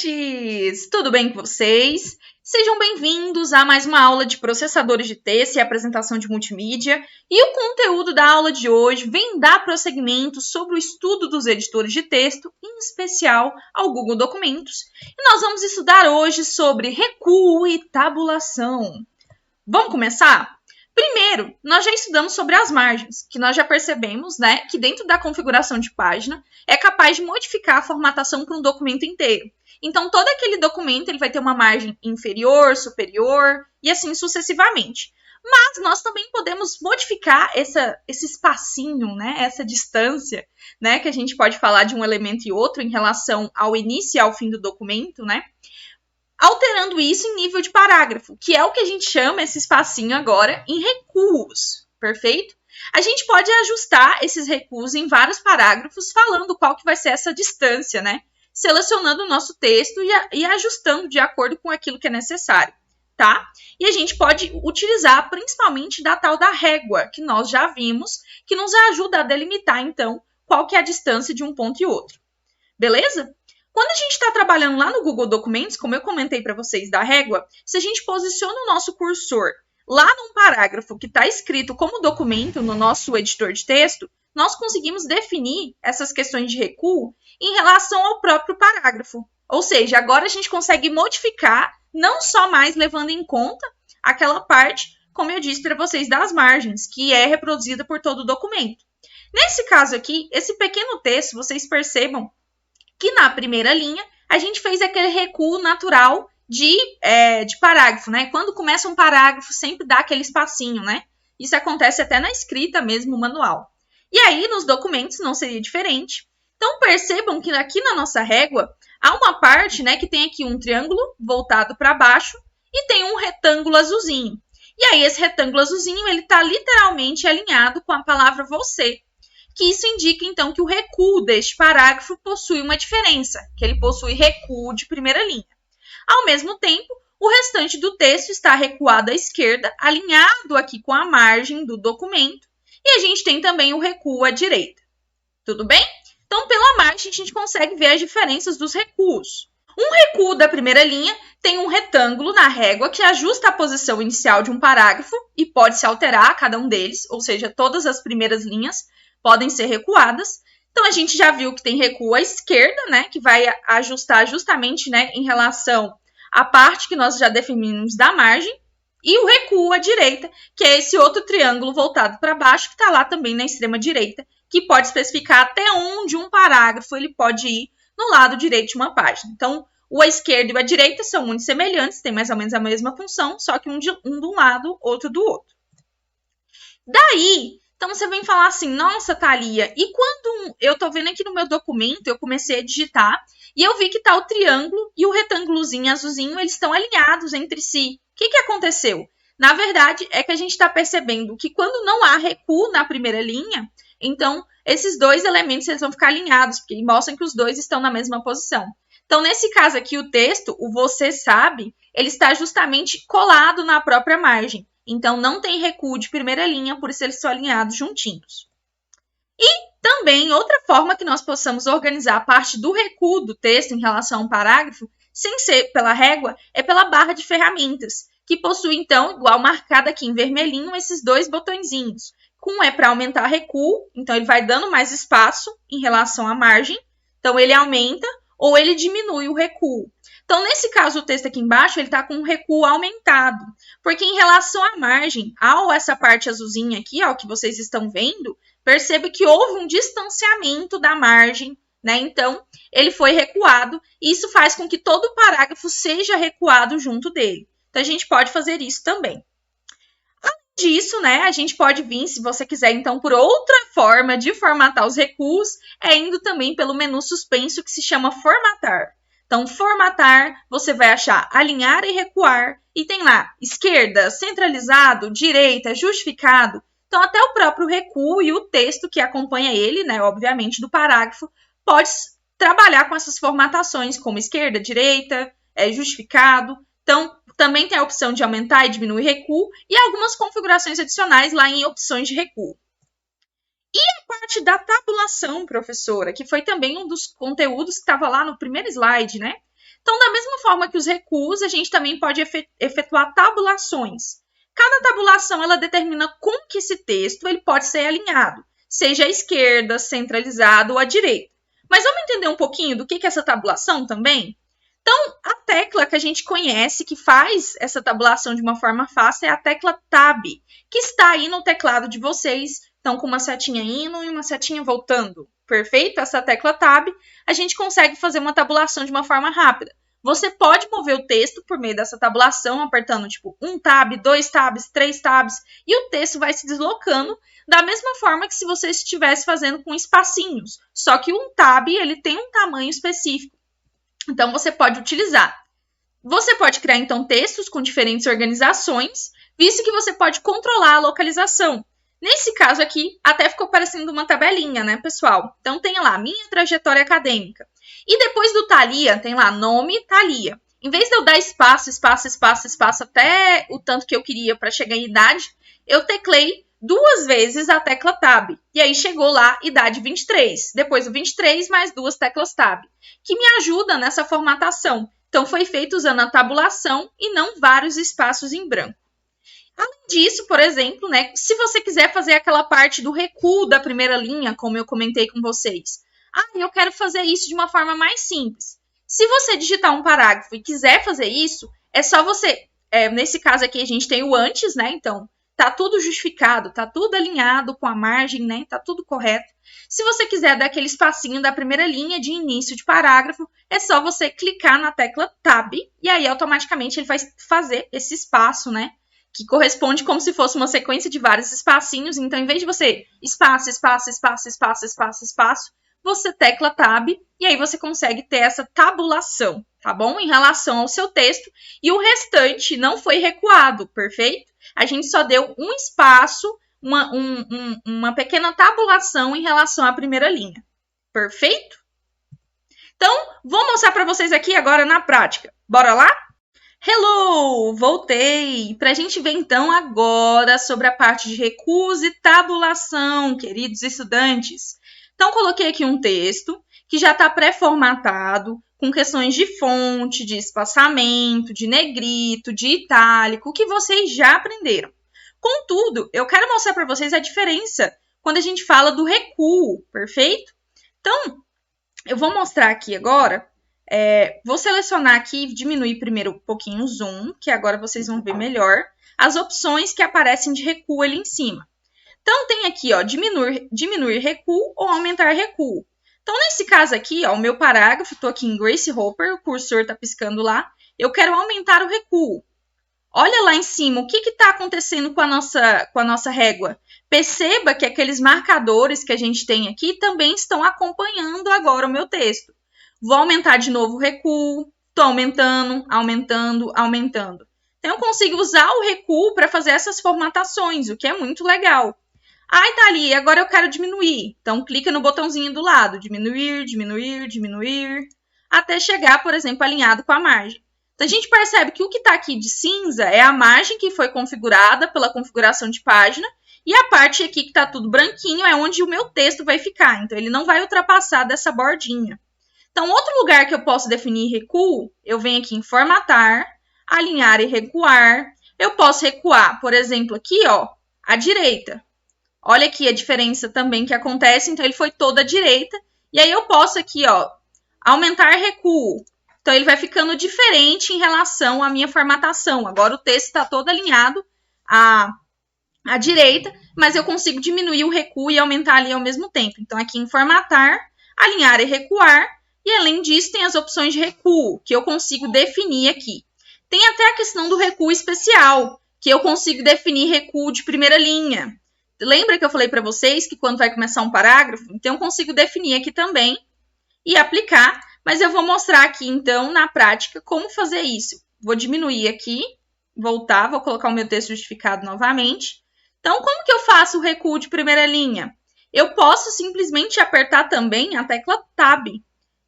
estudantes! Tudo bem com vocês? Sejam bem-vindos a mais uma aula de processadores de texto e apresentação de multimídia. E o conteúdo da aula de hoje vem dar prosseguimento sobre o estudo dos editores de texto, em especial ao Google Documentos. E nós vamos estudar hoje sobre recuo e tabulação. Vamos começar? Primeiro, nós já estudamos sobre as margens, que nós já percebemos, que dentro da configuração de página é capaz de modificar a formatação para um documento inteiro. Então, todo aquele documento ele vai ter uma margem inferior, superior e assim sucessivamente. Mas nós também podemos modificar esse espacinho, essa distância, que a gente pode falar de um elemento e outro em relação ao início e ao fim do documento, alterando isso em nível de parágrafo, que é o que a gente chama esse espacinho agora em recuos, perfeito? A gente pode ajustar esses recuos em vários parágrafos, falando qual que vai ser essa distância, selecionando o nosso texto e ajustando de acordo com aquilo que é necessário, tá? E a gente pode utilizar principalmente da tal da régua, que nós já vimos, que nos ajuda a delimitar, então, qual que é a distância de um ponto e outro, beleza? Quando a gente está trabalhando lá no Google Documentos, como eu comentei para vocês da régua, se a gente posiciona o nosso cursor lá num parágrafo que está escrito como documento no nosso editor de texto, nós conseguimos definir essas questões de recuo em relação ao próprio parágrafo. Ou seja, agora a gente consegue modificar, não só mais levando em conta aquela parte, como eu disse para vocês, das margens, que é reproduzida por todo o documento. Nesse caso aqui, esse pequeno texto, vocês percebam que na primeira linha a gente fez aquele recuo natural de parágrafo, Quando começa um parágrafo, sempre dá aquele espacinho, Isso acontece até na escrita mesmo, manual. E aí, nos documentos, não seria diferente. Então, percebam que aqui na nossa régua, há uma parte, que tem aqui um triângulo voltado para baixo e tem um retângulo azulzinho. E aí, esse retângulo azulzinho, ele está literalmente alinhado com a palavra você. Que isso indica, então, que o recuo deste parágrafo possui uma diferença, que ele possui recuo de primeira linha. Ao mesmo tempo, o restante do texto está recuado à esquerda, alinhado aqui com a margem do documento, e a gente tem também o recuo à direita. Tudo bem? Então, pela margem, a gente consegue ver as diferenças dos recuos. Um recuo da primeira linha tem um retângulo na régua que ajusta a posição inicial de um parágrafo e pode se alterar a cada um deles, ou seja, todas as primeiras linhas podem ser recuadas. Então, a gente já viu que tem recuo à esquerda, que vai ajustar justamente em relação à parte que nós já definimos da margem, e o recuo à direita, que é esse outro triângulo voltado para baixo, que está lá também na extrema direita, que pode especificar até onde um parágrafo ele pode ir no lado direito de uma página. Então, o à esquerda e o à direita são muito semelhantes, têm mais ou menos a mesma função, só que um de um lado, outro do outro. Daí, então, você vem falar assim, nossa, Thalia, e quando eu tô vendo aqui no meu documento, eu comecei a digitar, e eu vi que tá o triângulo e o retângulozinho azulzinho, eles estão alinhados entre si. O que aconteceu? Na verdade, é que a gente está percebendo que quando não há recuo na primeira linha, então, esses dois elementos eles vão ficar alinhados, porque mostram que os dois estão na mesma posição. Então, nesse caso aqui, o texto, o você sabe, ele está justamente colado na própria margem. Então, não tem recuo de primeira linha, por isso eles estão alinhados juntinhos. E também, outra forma que nós possamos organizar a parte do recuo do texto em relação a um parágrafo, sem ser pela régua, é pela barra de ferramentas, que possui, então, igual marcado aqui em vermelhinho, esses dois botõezinhos. Um é para aumentar recuo, então ele vai dando mais espaço em relação à margem, então ele aumenta ou ele diminui o recuo. Então, nesse caso, o texto aqui embaixo, ele está com um recuo aumentado, porque em relação à margem, essa parte azulzinha aqui, que vocês estão vendo, percebe que houve um distanciamento da margem, Então, ele foi recuado, e isso faz com que todo o parágrafo seja recuado junto dele. Então, a gente pode fazer isso também. Além disso, a gente pode vir, se você quiser, então, por outra forma de formatar os recuos, indo também pelo menu suspenso que se chama formatar. Então, formatar, você vai achar alinhar e recuar, e tem lá esquerda, centralizado, direita, justificado. Então, até o próprio recuo e o texto que acompanha ele, obviamente, do parágrafo, pode trabalhar com essas formatações, como esquerda, direita, justificado. Então, também tem a opção de aumentar e diminuir recuo, e algumas configurações adicionais lá em opções de recuo. E a parte da tabulação, professora, que foi também um dos conteúdos que estava lá no primeiro slide, Então, da mesma forma que os recuos, a gente também pode efetuar tabulações. Cada tabulação ela determina como que esse texto ele pode ser alinhado, seja à esquerda, centralizado ou à direita. Mas vamos entender um pouquinho do que é essa tabulação também? Então, a tecla que a gente conhece, que faz essa tabulação de uma forma fácil, é a tecla Tab, que está aí no teclado de vocês. Então, com uma setinha indo e uma setinha voltando. Perfeito? Essa tecla Tab, a gente consegue fazer uma tabulação de uma forma rápida. Você pode mover o texto por meio dessa tabulação, apertando tipo 1 tab, 2 tabs, 3 tabs, e o texto vai se deslocando da mesma forma que se você estivesse fazendo com espacinhos. Só que um tab ele tem um tamanho específico. Então, você pode utilizar. Você pode criar, então, textos com diferentes organizações, visto que você pode controlar a localização. Nesse caso aqui, até ficou parecendo uma tabelinha, né, pessoal? Então, tem lá, minha trajetória acadêmica. E depois do Thalia, tem lá, nome Thalia. Em vez de eu dar espaço, espaço, espaço, espaço, até o tanto que eu queria para chegar em idade, eu teclei 2 vezes a tecla Tab. E aí chegou lá, idade 23. Depois o 23 mais 2 teclas Tab, que me ajuda nessa formatação. Então, foi feito usando a tabulação e não vários espaços em branco. Além disso, por exemplo, né, se você quiser fazer aquela parte do recuo da primeira linha, como eu comentei com vocês. Eu quero fazer isso de uma forma mais simples. Se você digitar um parágrafo e quiser fazer isso, é só você... nesse caso aqui, a gente tem o antes, né? Então, tá tudo justificado, tá tudo alinhado com a margem, né? Tá tudo correto. Se você quiser dar aquele espacinho da primeira linha de início de parágrafo, é só você clicar na tecla Tab e aí automaticamente ele vai fazer esse espaço, né? Que corresponde como se fosse uma sequência de vários espacinhos. Então, em vez de você espaço, espaço, espaço, espaço, espaço, espaço, você tecla Tab e aí você consegue ter essa tabulação, tá bom? Em relação ao seu texto e o restante não foi recuado, perfeito? A gente só deu um espaço, uma pequena tabulação em relação à primeira linha. Perfeito? Então, vou mostrar para vocês aqui agora na prática. Bora lá? Hello! Voltei! Para a gente ver então agora sobre a parte de recuos e tabulação, queridos estudantes. Então, coloquei aqui um texto que já está pré-formatado, com questões de fonte, de espaçamento, de negrito, de itálico, que vocês já aprenderam. Contudo, eu quero mostrar para vocês a diferença quando a gente fala do recuo, perfeito? Então, eu vou mostrar aqui agora, vou selecionar aqui e diminuir primeiro um pouquinho o zoom, que agora vocês vão ver melhor as opções que aparecem de recuo ali em cima. Então, tem aqui, ó, diminuir recuo ou aumentar recuo. Então, nesse caso aqui, ó, o meu parágrafo, estou aqui em Grace Hopper, o cursor está piscando lá, eu quero aumentar o recuo. Olha lá em cima, o que está acontecendo com a nossa régua? Perceba que aqueles marcadores que a gente tem aqui também estão acompanhando agora o meu texto. Vou aumentar de novo o recuo, estou aumentando, aumentando, aumentando. Então, eu consigo usar o recuo para fazer essas formatações, o que é muito legal. Tá ali, agora eu quero diminuir. Então, clica no botãozinho do lado, diminuir, diminuir, diminuir, até chegar, por exemplo, alinhado com a margem. Então, a gente percebe que o que está aqui de cinza é a margem que foi configurada pela configuração de página, e a parte aqui que está tudo branquinho é onde o meu texto vai ficar. Então, ele não vai ultrapassar dessa bordinha. Então, outro lugar que eu posso definir recuo, eu venho aqui em formatar, alinhar e recuar. Eu posso recuar, por exemplo, aqui, ó, à direita. Olha aqui a diferença também que acontece. Então, ele foi todo à direita. E aí, eu posso aqui, ó, aumentar recuo. Então, ele vai ficando diferente em relação à minha formatação. Agora, o texto está todo alinhado à direita, mas eu consigo diminuir o recuo e aumentar ali ao mesmo tempo. Então, aqui em formatar, alinhar e recuar. E, além disso, tem as opções de recuo, que eu consigo definir aqui. Tem até a questão do recuo especial, que eu consigo definir recuo de primeira linha. Lembra que eu falei para vocês que quando vai começar um parágrafo, então eu consigo definir aqui também e aplicar, mas eu vou mostrar aqui então na prática como fazer isso. Vou diminuir aqui, voltar, vou colocar o meu texto justificado novamente. Então, como que eu faço o recuo de primeira linha? Eu posso simplesmente apertar também a tecla Tab.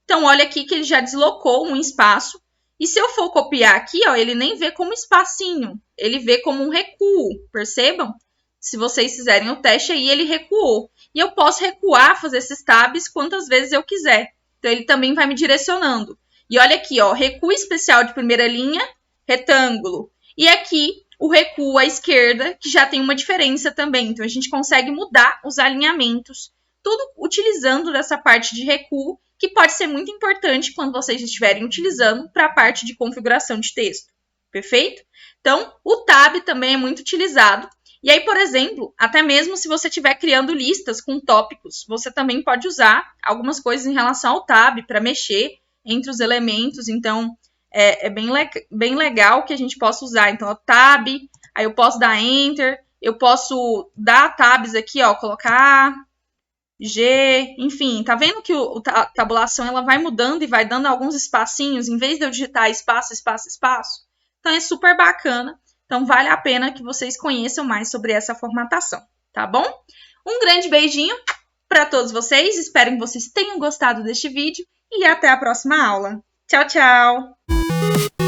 Então, olha aqui que ele já deslocou um espaço. E se eu for copiar aqui, ó, ele nem vê como espacinho, ele vê como um recuo, percebam? Se vocês fizerem o teste aí, ele recuou. E eu posso recuar, fazer esses tabs quantas vezes eu quiser. Então, ele também vai me direcionando. E olha aqui, ó, recuo especial de primeira linha, retângulo. E aqui o recuo à esquerda, que já tem uma diferença também. Então, a gente consegue mudar os alinhamentos, tudo utilizando dessa parte de recuo, que pode ser muito importante quando vocês estiverem utilizando para a parte de configuração de texto. Perfeito? Então, o Tab também é muito utilizado. E aí, por exemplo, até mesmo se você estiver criando listas com tópicos, você também pode usar algumas coisas em relação ao Tab para mexer entre os elementos. Então, é bem legal que a gente possa usar. Então, o Tab, aí eu posso dar Enter, eu posso dar tabs aqui, ó, colocar G, enfim, tá vendo que a tabulação ela vai mudando e vai dando alguns espacinhos, em vez de eu digitar espaço, espaço, espaço. Então, é super bacana. Então, vale a pena que vocês conheçam mais sobre essa formatação, tá bom? Um grande beijinho para todos vocês. Espero que vocês tenham gostado deste vídeo e até a próxima aula. Tchau, tchau!